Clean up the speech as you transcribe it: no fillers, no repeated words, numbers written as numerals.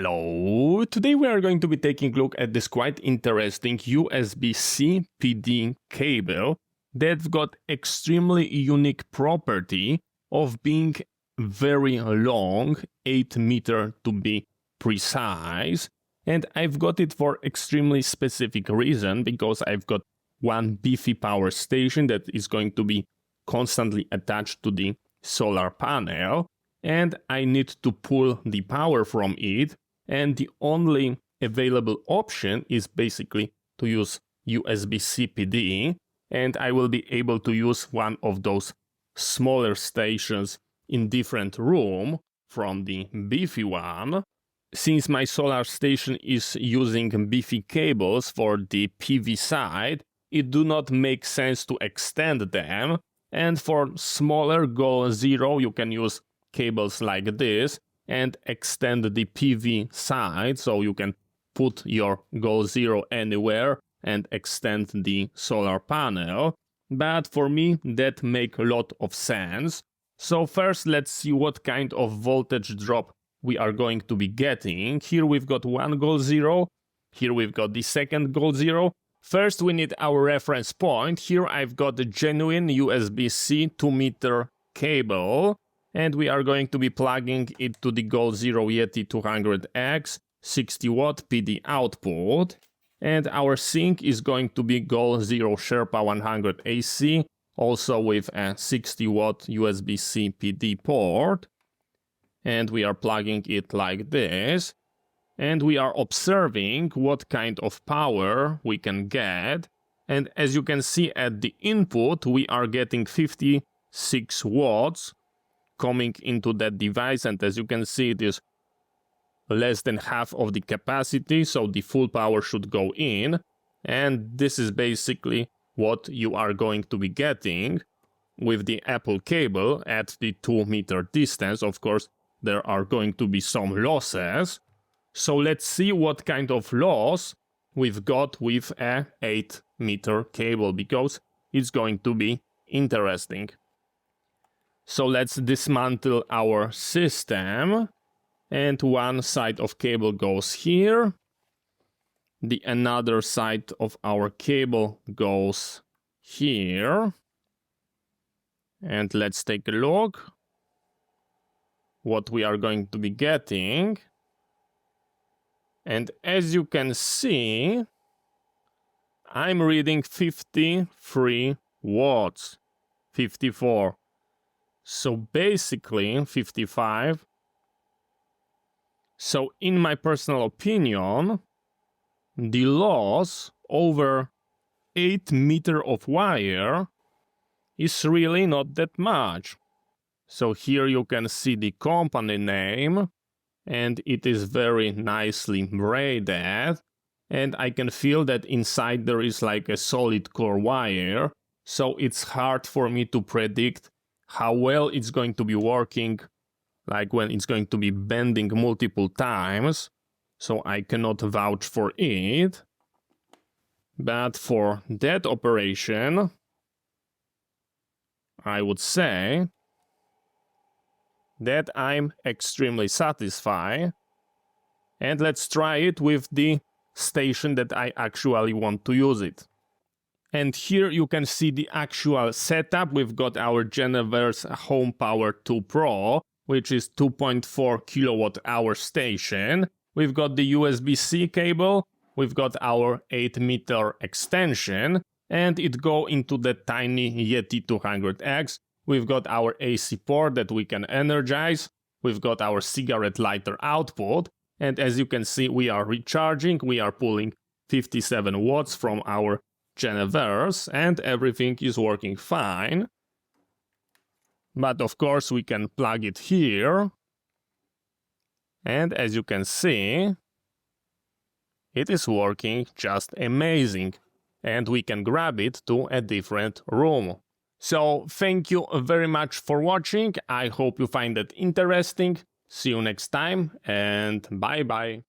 Hello! Today we are going to be taking a look at this quite interesting USB-C PD cable that's got extremely unique property of being very long, 8 meter to be precise, and I've got it for extremely specific reason because I've got one beefy power station that is going to be constantly attached to the solar panel, and I need to pull the power from it, and the only available option is basically to use USB-C PD, and I will be able to use one of those smaller stations in different room from the beefy one. Since my solar station is using beefy cables for the PV side, it do not make sense to extend them, and for smaller goal zero you can use cables like this and extend the PV side, so you can put your goal zero anywhere and extend the solar panel. But for me that make a lot of sense. So first let's see what kind of voltage drop we are going to be getting. Here we've got one goal zero, here we've got the second goal zero. First we need our reference point. Here I've got the genuine USB-C 2 meter cable, and we are going to be plugging it to the Goal Zero Yeti 200X 60 watt PD output, and our sink is going to be Goal Zero Sherpa 100 AC, also with a 60 watt USB-C PD port, and we are plugging it like this. And we are observing what kind of power we can get, and as you can see at the input we are getting 56 watts coming into that device, and as you can see it is less than half of the capacity, so the full power should go in, and this is basically what you are going to be getting with the Apple cable at the 2 meter distance. Of course there are going to be some losses. So let's see what kind of loss we've got with a 8 meter cable, because it's going to be interesting. So let's dismantle our system, and one side of cable goes here, the another side of our cable goes here, and let's take a look what we are going to be getting. And as you can see, I'm reading 53 watts, 54. So basically 55. So in my personal opinion, the loss over 8 meter of wire is really not that much. So here you can see the company name, and it is very nicely braided, and I can feel that inside there is like a solid core wire, so it's hard for me to predict how well it's going to be working, like when it's going to be bending multiple times, so I cannot vouch for it. But for that operation, I would say that I'm extremely satisfied, and let's try it with the station that I actually want to use it. And here you can see the actual setup. We've got our Geneverse Home Power 2 Pro, which is 2.4 kilowatt hour station. We've got the USB-C cable, we've got our 8 meter extension, and it go into the tiny Yeti 200X. We've got our AC port that we can energize, we've got our cigarette lighter output, and as you can see we are recharging, we are pulling 57 watts from our Geneverse, and everything is working fine. But of course we can plug it here, and as you can see, it is working just amazing, and we can grab it to a different room. So thank you very much for watching, I hope you find it interesting, see you next time, and bye bye.